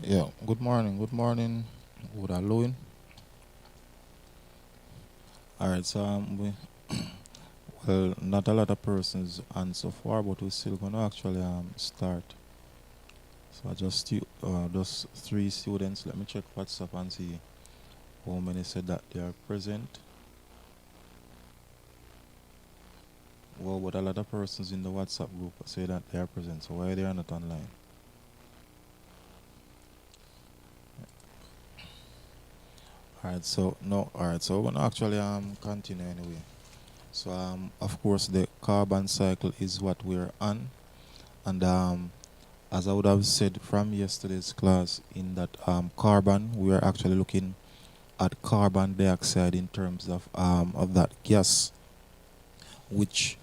Yeah, good morning. Good morning. Good afternoon. All right, so well, not a lot of persons and so far, but we're still gonna actually start. So I just three students. Let me check WhatsApp and see how many said that they are present. Well, but a lot of persons in the WhatsApp group say that they are present. So why they are not online? All right, so no. All right, so we're gonna actually continue anyway. So of course the carbon cycle is what we're on, and as I would have said from yesterday's class, in that carbon, we are actually looking at carbon dioxide in terms of that gas, which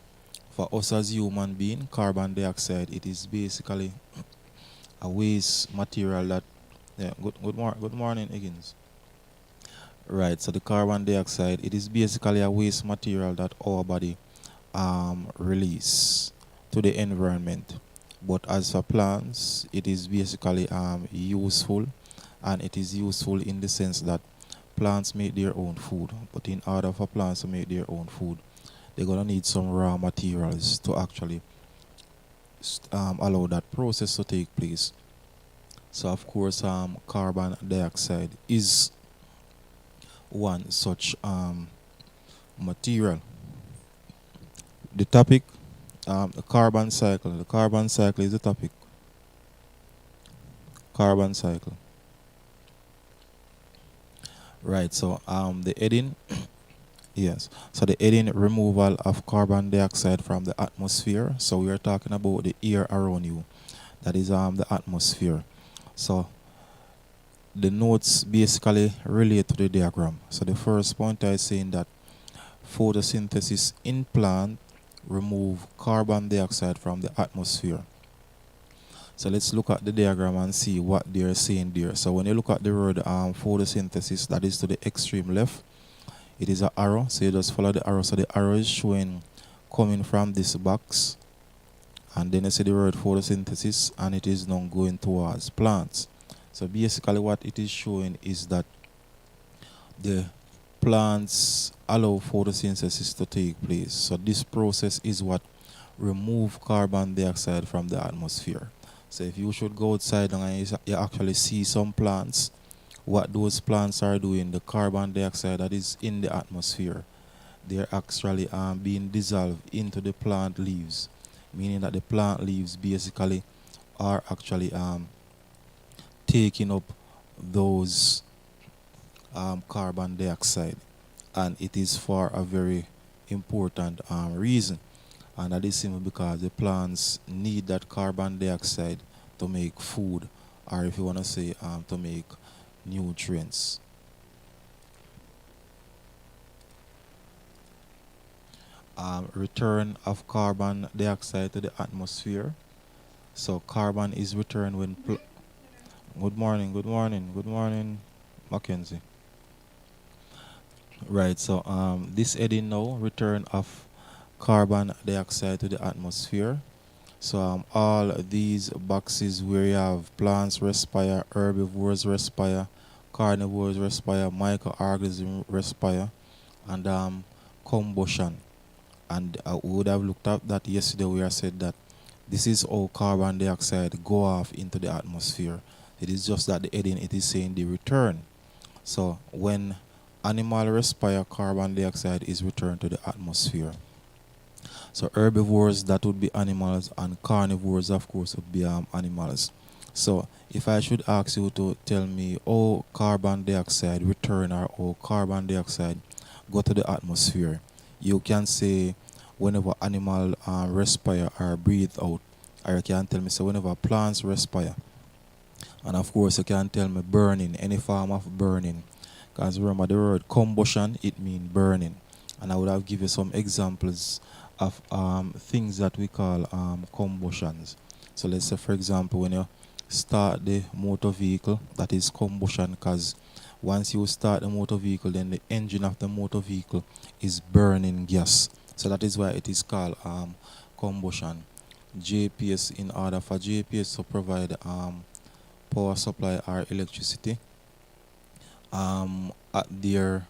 for us as human being, carbon dioxide, it is basically a waste material that, yeah, good morning, Higgins. Right, so the carbon dioxide, it is basically a waste material that our body release to the environment. But as for plants, it is basically useful, and it is useful in the sense that plants make their own food. But in order for plants to make their own food, they're gonna need some raw materials to actually allow that process to take place. So of course, carbon dioxide is one such material. The topic, the carbon cycle. The carbon cycle is the topic. Carbon cycle. Right. So the heading, yes. So the heading, removal of carbon dioxide from the atmosphere. So we are talking about the air around you. That is the atmosphere. So the notes basically relate to the diagram. So the first point is saying that photosynthesis in plant remove carbon dioxide from the atmosphere. So let's look at the diagram and see what they're saying there. So when you look at the word photosynthesis, that is to the extreme left, it is an arrow. So you just follow the arrow. So the arrow is showing coming from this box. And then you see the word photosynthesis, and it is now going towards plants. So basically what it is showing is that the plants allow photosynthesis to take place. So this process is what remove carbon dioxide from the atmosphere. So if you should go outside and you actually see some plants, what those plants are doing, the carbon dioxide that is in the atmosphere, they're actually being dissolved into the plant leaves, meaning that the plant leaves basically are actually taking up those carbon dioxide, and it is for a very important reason, and that is simply because the plants need that carbon dioxide to make food, or if you want to say to make nutrients. Return of carbon dioxide to the atmosphere. So carbon is returned when good morning, Mackenzie. Right, so this heading now, return of carbon dioxide to the atmosphere. So all these boxes where you have plants respire, herbivores respire, carnivores respire, microorganisms respire, and combustion. And we would have looked at that yesterday where I said that this is how carbon dioxide go off into the atmosphere. It is just that the heading, it is saying the return. So when animal respire, carbon dioxide is returned to the atmosphere. So herbivores, that would be animals, and carnivores, of course, would be animals. So if I should ask you to tell me how carbon dioxide return, or how carbon dioxide go to the atmosphere, you can say whenever animal respire or breathe out, or you can tell me so whenever plants respire, and of course you can tell me burning, any form of burning, because remember the word combustion, it means burning, and I would have given you some examples of things that we call combustions. So let's say, for example, when you start the motor vehicle, that is combustion, because once you start the motor vehicle, then the engine of the motor vehicle is burning gas. So that is why it is called combustion. JPS, in order for JPS to provide power supply or electricity, at their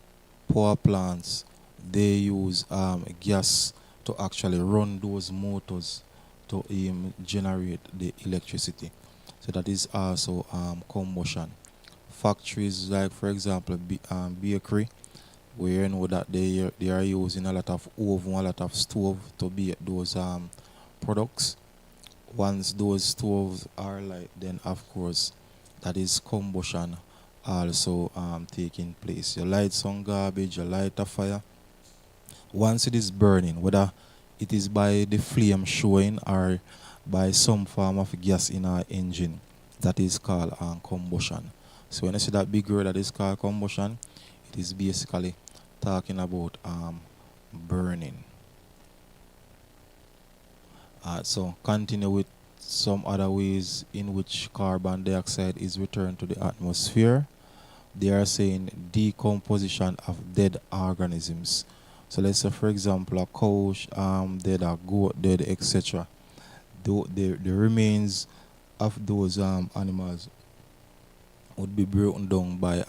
power plants, they use gas to actually run those motors to generate the electricity. So that is also combustion. Factories like, for example, bakery, where you know that they are using a lot of oven, a lot of stove to bake those products. Once those stoves are light, then of course that is combustion also taking place. You light some garbage, you light a fire. Once it is burning, whether it is by the flame showing or by some form of gas in our engine, that is called combustion. So when I see that big word that is called combustion, it is basically talking about burning. So continue with some other ways in which carbon dioxide is returned to the atmosphere. They are saying decomposition of dead organisms. So let's say, for example, a cow dead, a goat dead, etc. The remains of those animals would be broken down by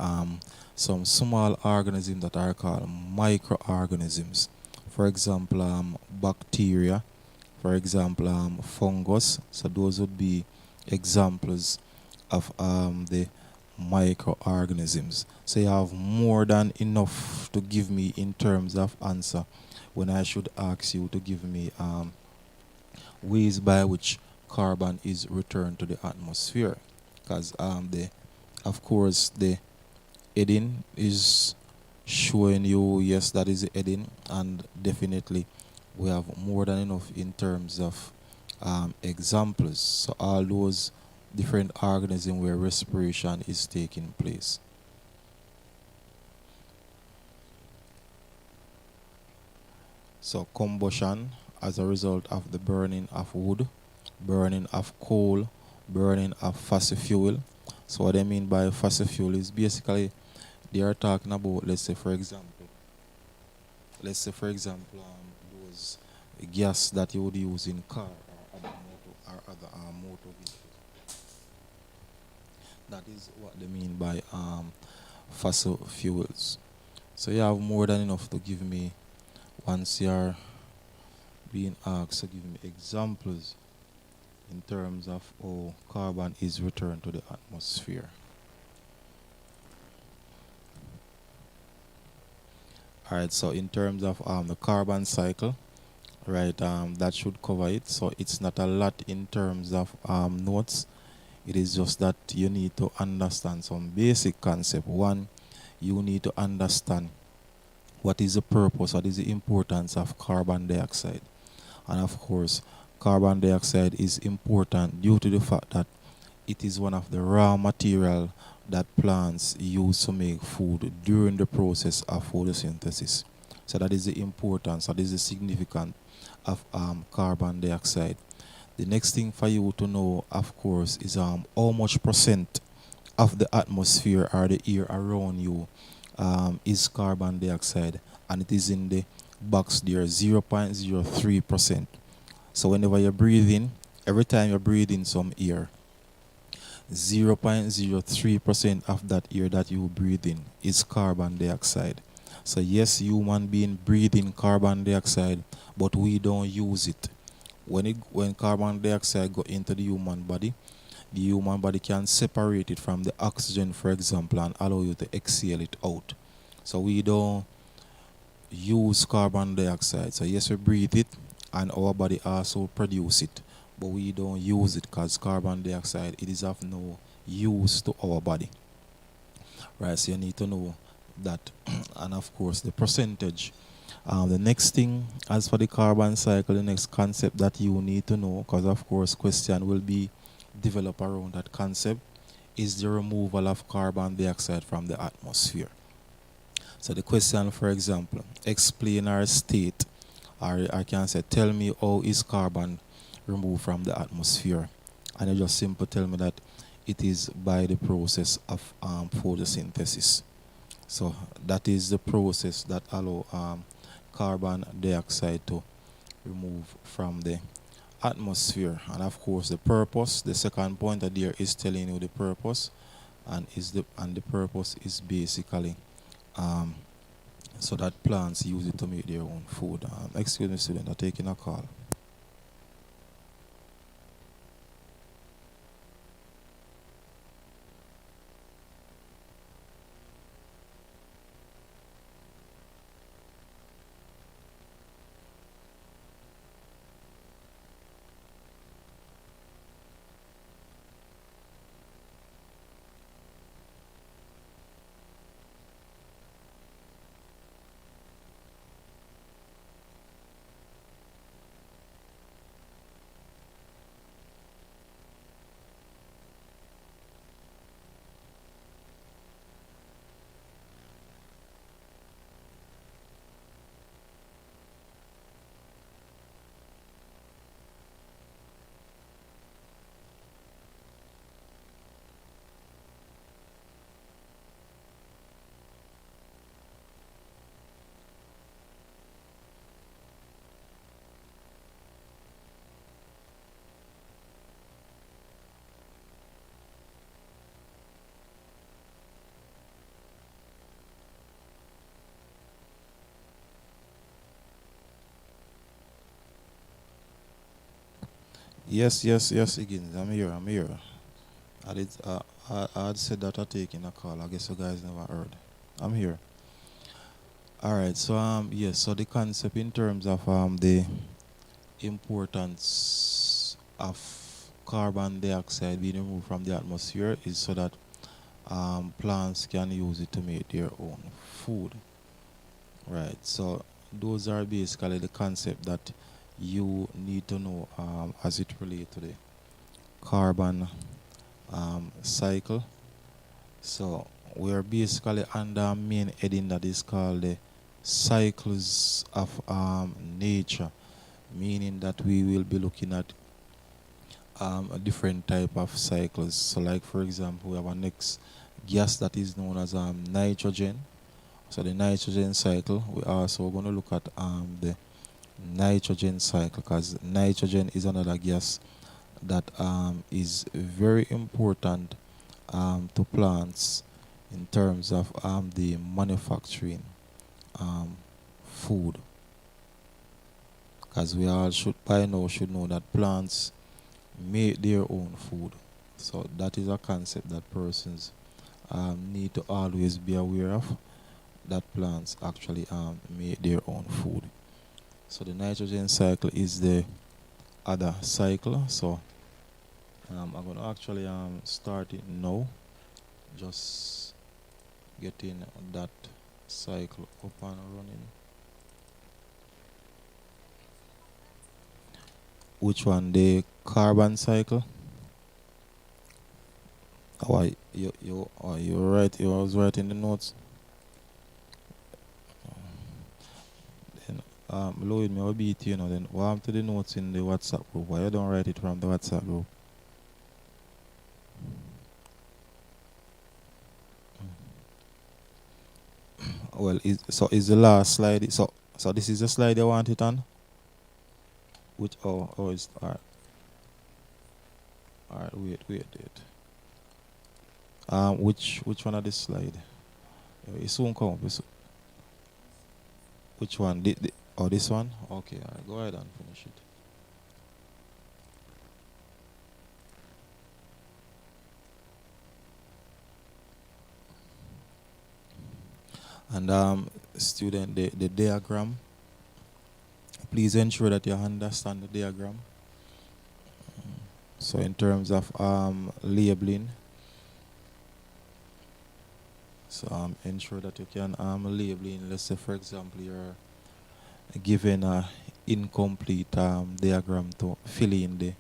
some small organisms that are called microorganisms. For example, bacteria, for example, fungus. So those would be examples of the microorganisms. So you have more than enough to give me in terms of answer when I should ask you to give me ways by which carbon is returned to the atmosphere. Because the of course the heading is showing you, yes, that is the heading, and definitely we have more than enough in terms of examples. So all those different organisms where respiration is taking place. So combustion as a result of the burning of wood, burning of coal, burning of fossil fuel. So what I mean by fossil fuel is basically they are talking about, let's say for example, those gas that you would use in car or other motor vehicles. That is what they mean by fossil fuels. So you have more than enough to give me once you are being asked to give me examples in terms of how carbon is returned to the atmosphere. All right, so in terms of the carbon cycle, right, that should cover it. So it's not a lot in terms of notes. It is just that you need to understand some basic concept. One, you need to understand what is the purpose, what is the importance of carbon dioxide. And of course, carbon dioxide is important due to the fact that it is one of the raw material that plants use to make food during the process of photosynthesis. So that is the importance, that is the significance of carbon dioxide. The next thing for you to know, of course, is how much percent of the atmosphere or the air around you is carbon dioxide, and it is in the box there, 0.03%. So whenever you're breathing, every time you're breathing some air, 0.03% of that air that you breathe in is carbon dioxide. So yes, human being breathing carbon dioxide, but we don't use it. When carbon dioxide go into the human body can separate it from the oxygen, for example, and allow you to exhale it out. So we don't use carbon dioxide. So yes, we breathe it, and our body also produce it, but we don't use it because carbon dioxide, it is of no use to our body. Right, so you need to know that. And of course the percentage. The next thing, as for the carbon cycle, the next concept that you need to know, because of course question will be developed around that concept, is the removal of carbon dioxide from the atmosphere. So the question, for example, explain or state, or I can say, tell me how is carbon removed from the atmosphere, and you just simply tell me that it is by the process of photosynthesis. So that is the process that allow carbon dioxide to remove from the atmosphere, and of course the purpose. The second pointer there is telling you the purpose, and the purpose is basically um, so that plants use it to make their own food. Excuse me, student, I'm taking a call. Yes, yes, yes, Higgins, I'm here, I'm here. I did, I had said that I'm taking a call. I guess you guys never heard. I'm here. All right, so yes, so the concept in terms of the importance of carbon dioxide being removed from the atmosphere is so that plants can use it to make their own food. Right. So those are basically the concept that you need to know as it relates to the carbon cycle. So we are basically under a main heading that is called the cycles of nature, meaning that we will be looking at a different type of cycles. So, like for example, we have a next gas that is known as nitrogen. So the nitrogen cycle. We also going to look at the nitrogen cycle, because nitrogen is another gas that is very important to plants in terms of the manufacturing um, food, because we all should by now should know that plants make their own food. So that is a concept that persons need to always be aware of, that plants actually make their own food. So the nitrogen cycle is the other cycle. So I'm going to actually start it now. Just getting that cycle up and running. Which one? The carbon cycle? Oh, you're right. You was writing the notes. Then Lloyd, me will beat you know. Then what happened to the notes in the WhatsApp group? Why you don't write it from the WhatsApp group? Well, is the last slide? So this is the slide you want it on? Which is all right. Wait. Which one of this slide? It soon come. Which one? This one? Okay, all right, go ahead and finish it. And student, the diagram. Please ensure that you understand the diagram. So in terms of labeling, so ensure that you can labeling. Let's say, for example, you're given a incomplete diagram to fill in the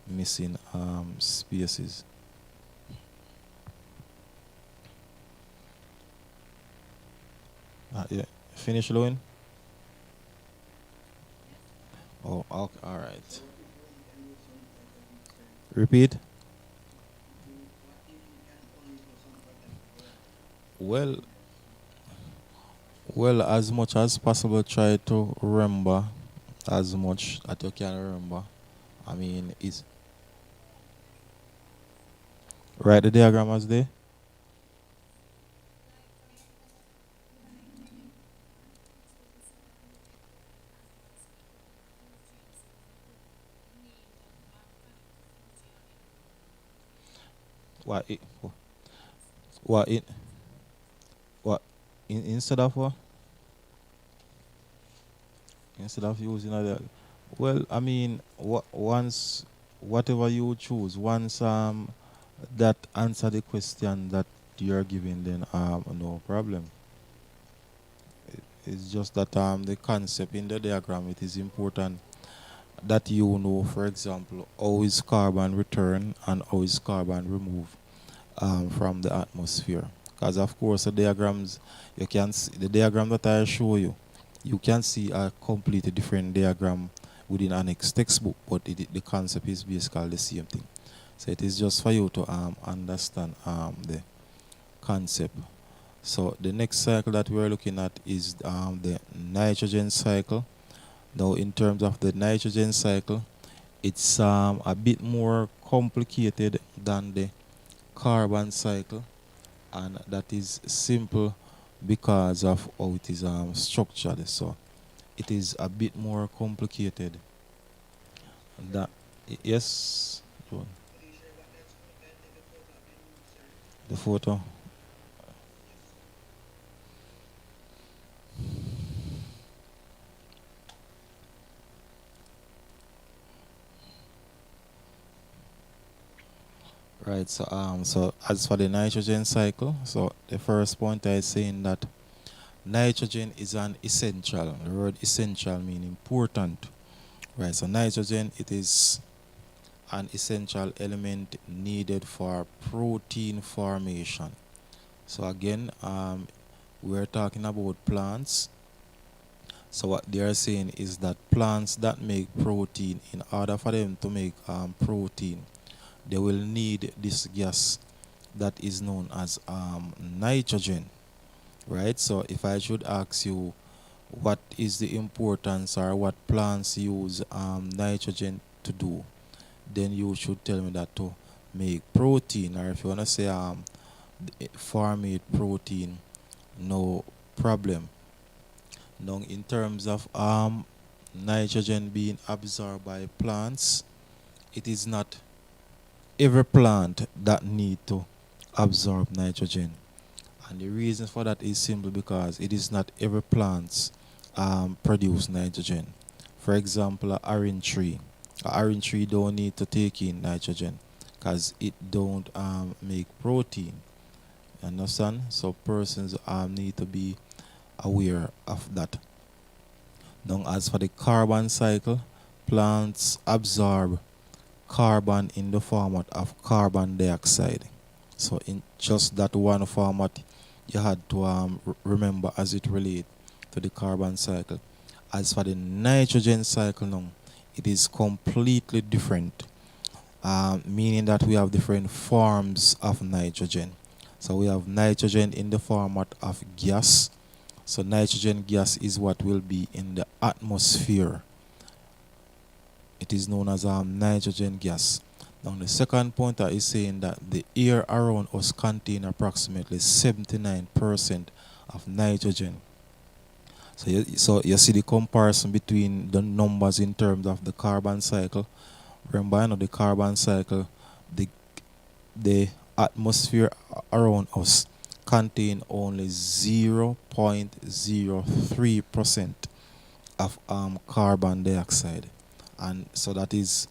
missing spaces. Yeah. Finish, Loin? Oh, okay, all right. Repeat. Well, well, as much as possible, try to remember as much that you can remember I mean, is write the diagram as there. What it, what it, what instead of what? Instead of using a, well, I mean, once whatever you choose, once that answer the question that you're giving, then no problem. It's just that the concept in the diagram, it is important that you know, for example, how is carbon return and how is carbon remove from the atmosphere. Because of course the diagrams, you can see the diagram that I show you, you can see a completely different diagram within an next textbook, but the concept is basically the same thing. So it is just for you to understand the concept. So the next cycle that we're looking at is the nitrogen cycle. Now in terms of the nitrogen cycle, it's a bit more complicated than the carbon cycle, and that is simple because of how it is structured. So it is a bit more complicated. That yes, John, the photo. Right. So as for the nitrogen cycle, so the first point is saying that nitrogen is an essential. The word essential means important. Right. So nitrogen, it is an essential element needed for protein formation. So again, we're talking about plants. So what they are saying is that plants that make protein, in order for them to make protein, they will need this gas that is known as nitrogen, right? So if I should ask you what is the importance or what plants use nitrogen to do, then you should tell me that to make protein, or if you want to say formate protein, no problem. Now, in terms of nitrogen being absorbed by plants, it is not every plant that need to absorb nitrogen. And the reason for that is simple because it is not every plant produce nitrogen. For example, a orange tree. A orange tree don't need to take in nitrogen because it don't make protein. Understand? So persons need to be aware of that. Now, as for the carbon cycle, plants absorb carbon in the format of carbon dioxide. So, in just that one format, you had to remember as it relates to the carbon cycle. As for the nitrogen cycle, now, it is completely different, meaning that we have different forms of nitrogen. So, we have nitrogen in the format of gas. So nitrogen gas is what will be in the atmosphere. It is known as nitrogen gas. Now the second pointer is saying that the air around us contain approximately 79% of nitrogen. So you see the comparison between the numbers in terms of the carbon cycle. Remember, you know, the carbon cycle, the the atmosphere around us contain only 0.03% of carbon dioxide, and so that is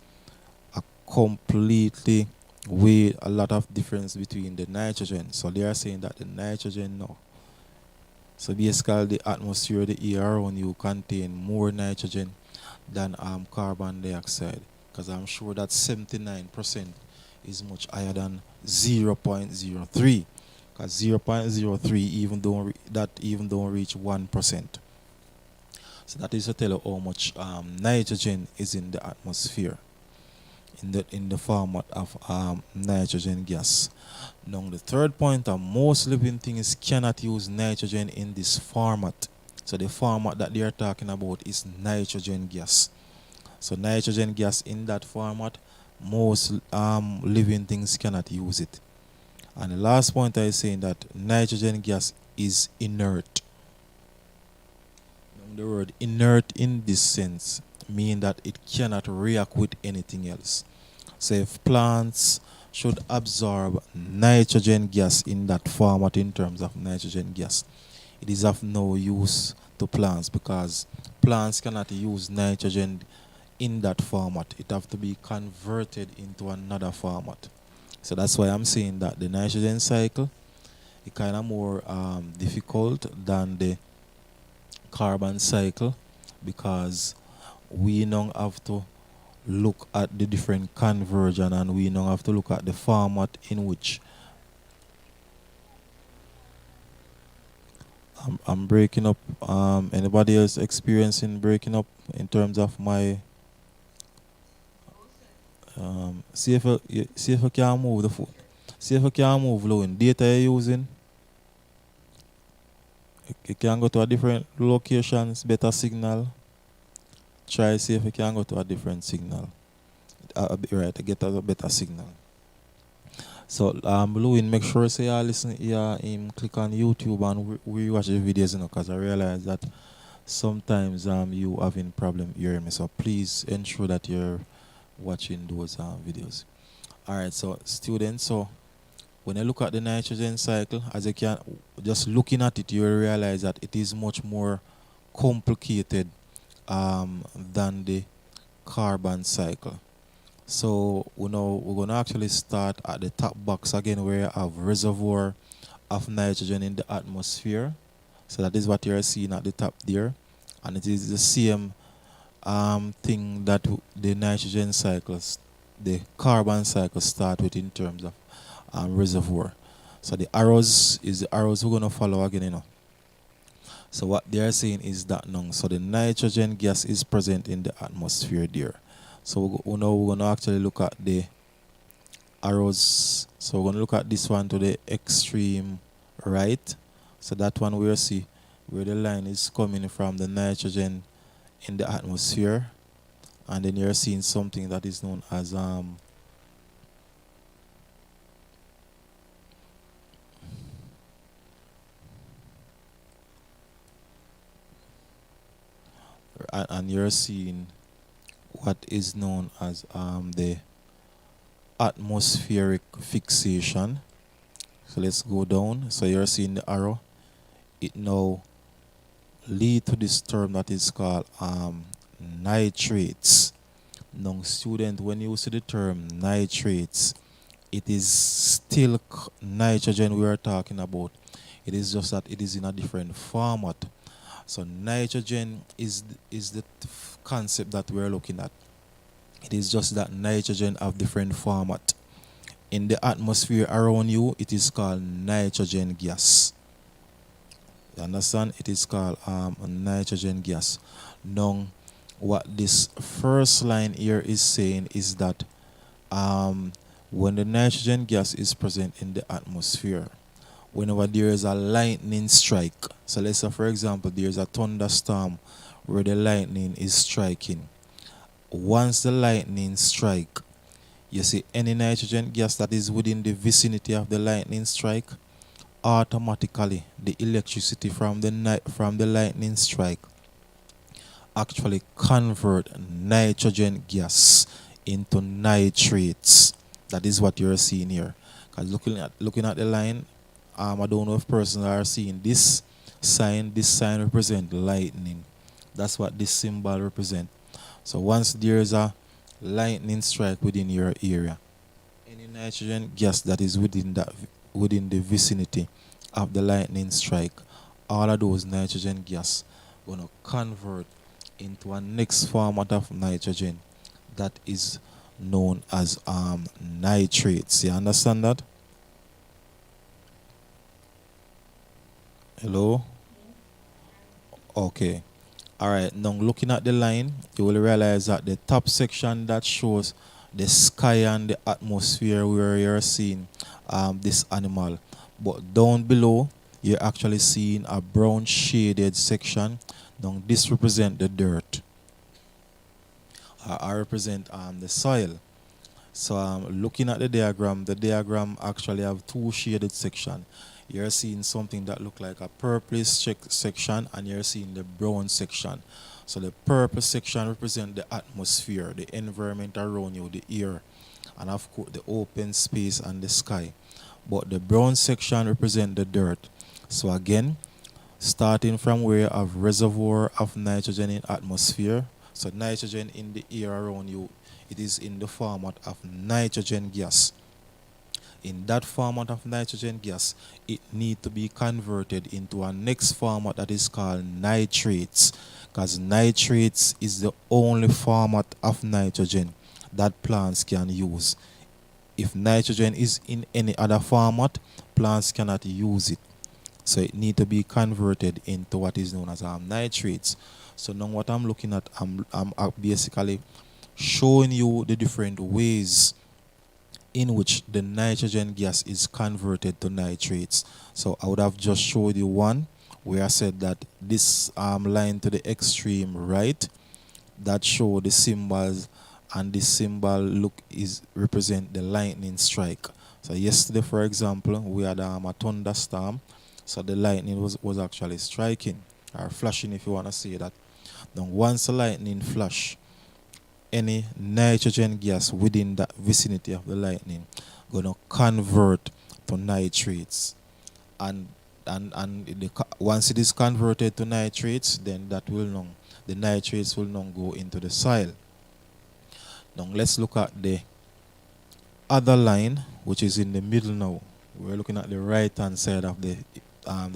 a completely way a lot of difference between the nitrogen. So they are saying that the nitrogen now, so basically the atmosphere, the air around you contain more nitrogen than carbon dioxide, because I'm sure that 79% is much higher than 0.03, because 0.03 even don't reach 1%. So that is to tell you how much nitrogen is in the atmosphere in the format of nitrogen gas. Now the third point, most living things cannot use nitrogen in this format. So the format that they are talking about is nitrogen gas. So nitrogen gas in that format, most living things cannot use it. And the last point I saying that nitrogen gas is inert. The word inert in this sense mean that it cannot react with anything else. So if plants should absorb nitrogen gas in that format in terms of nitrogen gas, it is of no use to plants because plants cannot use nitrogen in that format. It have to be converted into another format. So that's why I'm saying that the nitrogen cycle is kind of more difficult than the carbon cycle because we now have to look at the different conversion and we now have to look at the format in which I'm breaking up. Anybody else experiencing breaking up in terms of my see if you can move the phone. See if you can move low in data you're using. You can go to a different locations, better signal. Try see if you can go to a different signal. Right, to get a better signal. So Louis, make sure say you listen here, click on YouTube and we watch the videos, because I realize that sometimes you having problem hearing me. So please ensure that you're watching those videos. Alright, so students, so when you look at the nitrogen cycle, as you can just looking at it, you will realize that it is much more complicated than the carbon cycle. So we're gonna actually start at the top box again where you have reservoir of nitrogen in the atmosphere. So that is what you're seeing at the top there. And it is the same thing that the nitrogen cycles, the carbon cycle start with in terms of reservoir. So the arrows is the arrows we're gonna follow again. So what they are saying is that now, so the nitrogen gas is present in the atmosphere there. So we're gonna actually look at the arrows. So we're gonna look at this one to the extreme right. So that one we'll see where the line is coming from the nitrogen in the atmosphere, and then you're seeing something that is known as and you're seeing what is known as the atmospheric fixation. So let's go down. So you're seeing the arrow. It now lead to this term that is called nitrates. Now, student, when you see the term nitrates, it is still nitrogen we are talking about. It is just that it is in a different format. So nitrogen is the concept that we're looking at. It is just that nitrogen have different format. In the atmosphere around you, it is called nitrogen gas. You understand? It is called nitrogen gas. Now, what this first line here is saying is that when the nitrogen gas is present in the atmosphere, whenever there is a lightning strike, so let's say for example there is a thunderstorm where the lightning is striking. Once the lightning strike, you see any nitrogen gas that is within the vicinity of the lightning strike, automatically the electricity from the lightning strike actually convert nitrogen gas into nitrates. That is what you're seeing here. Because looking at the line, I don't know if persons are seeing this sign. This sign represents lightning. That's what this symbol represents. So once there is a lightning strike within your area, any nitrogen gas that is within the vicinity of the lightning strike, all of those nitrogen gas gonna convert into a next format of nitrogen that is known as nitrates. You understand that? Hello? Okay. Alright, now looking at the line, you will realize that the top section that shows the sky and the atmosphere where you're seeing this animal. But down below, you're actually seeing a brown shaded section. Now this represents the dirt. I represent the soil. So looking at the diagram actually have two shaded section. You're seeing something that look like a purplish section, and you're seeing the brown section. So the purple section represent the atmosphere, the environment around you, the air, and of course the open space and the sky. But the brown section represent the dirt. So again, starting from where you have reservoir of nitrogen in atmosphere. So nitrogen in the air around you, it is in the format of nitrogen gas. In that format of nitrogen gas, it need to be converted into a next format that is called nitrates, because nitrates is the only format of nitrogen that plants can use. If nitrogen is in any other format, plants cannot use it. So it need to be converted into what is known as nitrates. So now what I'm looking at, I'm basically showing you the different ways in which the nitrogen gas is converted to nitrates. So I would have just showed you one where I said that this line to the extreme right, that show the symbols, and this symbol look is represent the lightning strike. So yesterday, for example, we had a thunderstorm, so the lightning was actually striking or flashing, if you want to say that. Now once the lightning flash, any nitrogen gas within that vicinity of the lightning gonna convert to nitrates, and once it is converted to nitrates, then that will now, the nitrates will now go into the soil. Now let's look at the other line, which is in the middle now. We're looking at the right hand side of the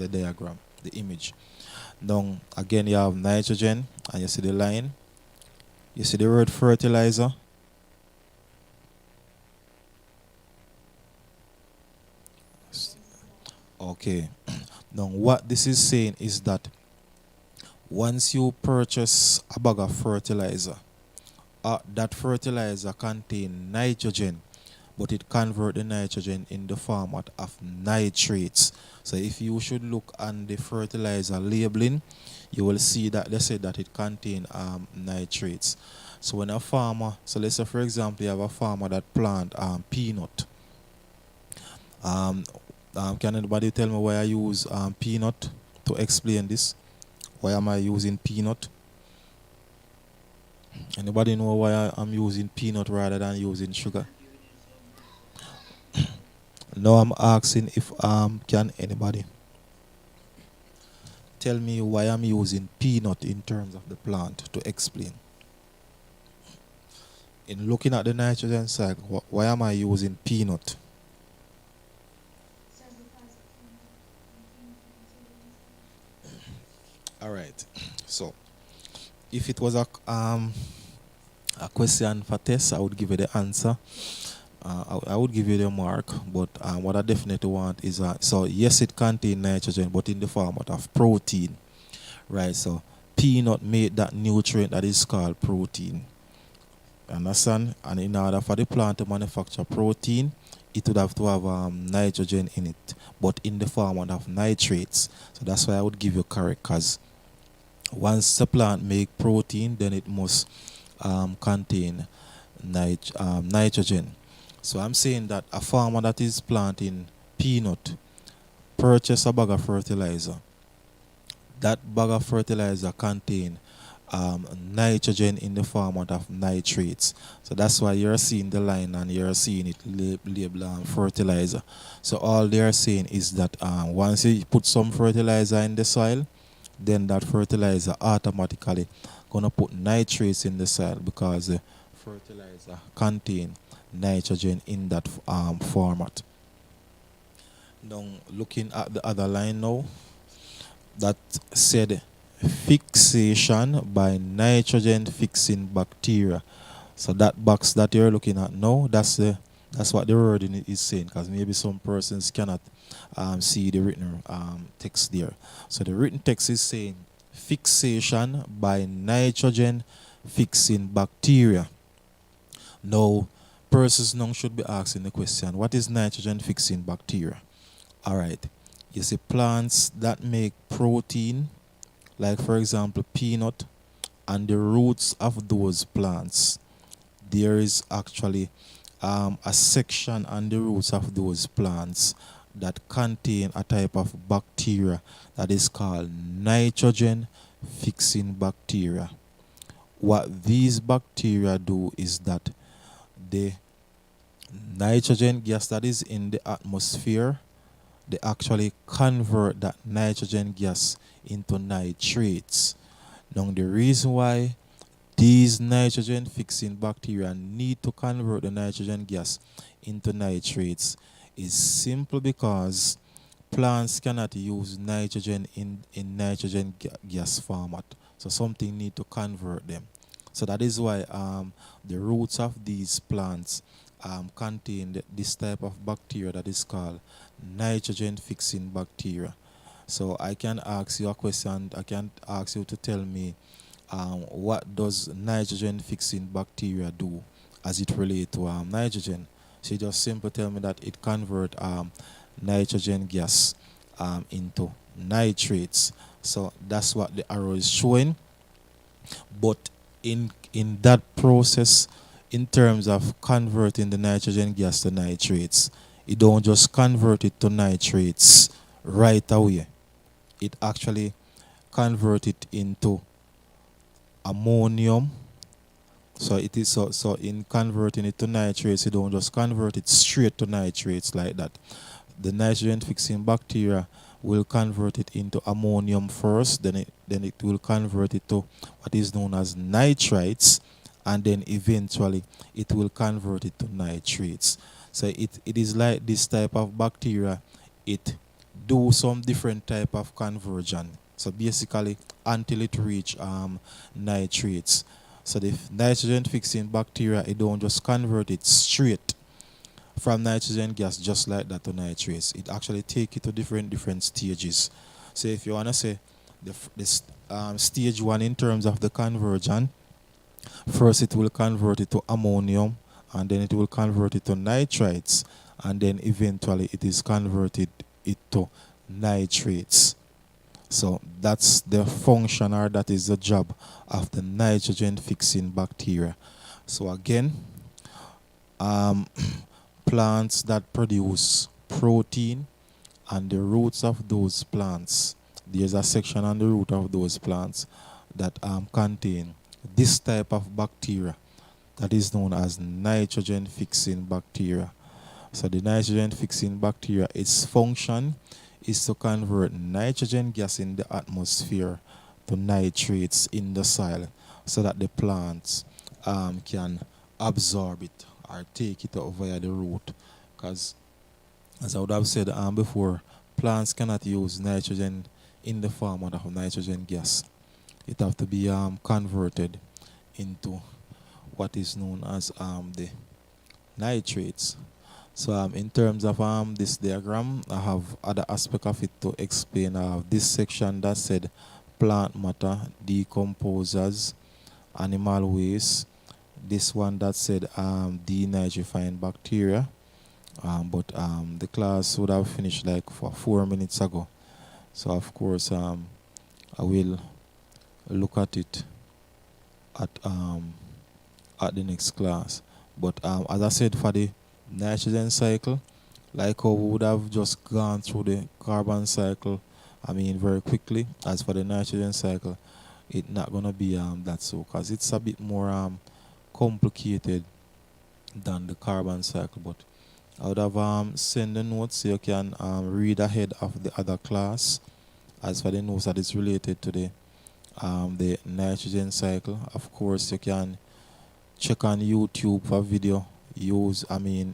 diagram, the image. Now again, you have nitrogen, and you see the line. You see the word fertilizer. Okay. Now what this is saying is that once you purchase a bag of fertilizer, that fertilizer contain nitrogen, but it convert the nitrogen in the format of nitrates. So if you should look on the fertilizer labeling, you will see that they say that it contain nitrates. So when a farmer, so let's say for example you have a farmer that plant peanut. Can anybody tell me why I use peanut to explain this? Why am I using peanut? Anybody know why I'm using peanut rather than using sugar? No, I'm asking if can anybody tell me why I'm using peanut in terms of the plant to explain. In looking at the nitrogen side, why am I using peanut? All right. So, if it was a question for test, I would give you the answer. I would give you the mark, but what I definitely want is so yes, it contains nitrogen, but in the format of protein, right? So peanut made that nutrient that is called protein. Understand? And in order for the plant to manufacture protein, it would have to have nitrogen in it, but in the format of nitrates. So that's why I would give you correct, because once the plant make protein, then it must contain nitrogen. So I'm saying that a farmer that is planting peanut purchase a bag of fertilizer. That bag of fertilizer contain nitrogen in the format of nitrates. So that's why you're seeing the line and you're seeing it labeled fertilizer. So all they're saying is that once you put some fertilizer in the soil, then that fertilizer automatically gonna put nitrates in the soil, because the fertilizer contain nitrogen in that format. Now looking at the other line now, that said fixation by nitrogen fixing bacteria. So that box that you're looking at now, that's what the wording is saying, because maybe some persons cannot see the written text there. So the written text is saying fixation by nitrogen fixing bacteria. Now persons now should be asking the question, what is nitrogen fixing bacteria? All right, you see plants that make protein, like for example peanut and the roots of those plants, there is actually a section on the roots of those plants that contain a type of bacteria that is called nitrogen fixing bacteria. What these bacteria do is that the nitrogen gas that is in the atmosphere, they actually convert that nitrogen gas into nitrates. Now, the reason why these nitrogen fixing bacteria need to convert the nitrogen gas into nitrates is simple because plants cannot use nitrogen in nitrogen gas format. So something need to convert them. So that is why the roots of these plants contain this type of bacteria that is called nitrogen fixing bacteria. So I can ask you a question. I can ask you to tell me what does nitrogen fixing bacteria do as it relates to nitrogen. So you just simply tell me that it convert nitrogen gas into nitrates. So that's what the arrow is showing. But in that process, in terms of converting the nitrogen gas to nitrates, it don't just convert it to nitrates right away. It actually convert it into ammonium. So it is so in converting it to nitrates, you don't just convert it straight to nitrates like that. The nitrogen fixing bacteria will convert it into ammonium first, then it will convert it to what is known as nitrites, and then eventually it will convert it to nitrates. So it is like this type of bacteria, it do some different type of conversion. So basically until it reach nitrates. So the nitrogen fixing bacteria, it don't just convert it straight from nitrogen gas just like that to nitrates. It actually take it to different stages. So if you wanna say this stage one in terms of the conversion, first it will convert it to ammonium, and then it will convert it to nitrites, and then eventually it is converted it to nitrates. So that's the function, or that is the job of the nitrogen fixing bacteria. So again, plants that produce protein, and the roots of those plants, there's a section on the root of those plants that contain this type of bacteria that is known as nitrogen fixing bacteria. So the nitrogen fixing bacteria, its function is to convert nitrogen gas in the atmosphere to nitrates in the soil so that the plants can absorb it or take it out via the root. Because, as I would have said before, plants cannot use nitrogen in the form of nitrogen gas. It have to be converted into what is known as the nitrates. So in terms of this diagram, I have other aspect of it to explain. I have this section that said plant matter, decomposers, animal waste. This one that said denitrifying bacteria. But the class would have finished like for 4 minutes ago. So of course I will look at it at the next class. But as I said, for the nitrogen cycle, like how we would have just gone through the carbon cycle, I mean very quickly. As for the nitrogen cycle, it's not gonna be that so, because it's a bit more complicated than the carbon cycle. But I would have sent the notes so you can read ahead of the other class. As for the notes that is related to the nitrogen cycle, of course you can check on YouTube for video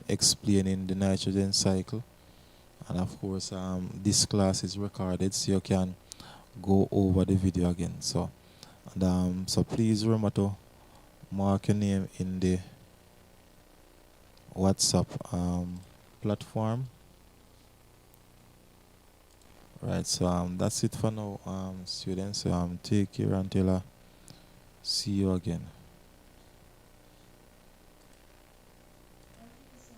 explaining the nitrogen cycle. And of course this class is recorded so you can go over the video again. So and so please remember to mark your name in the WhatsApp platform. Right, so that's it for now, students. Take care until I see you again.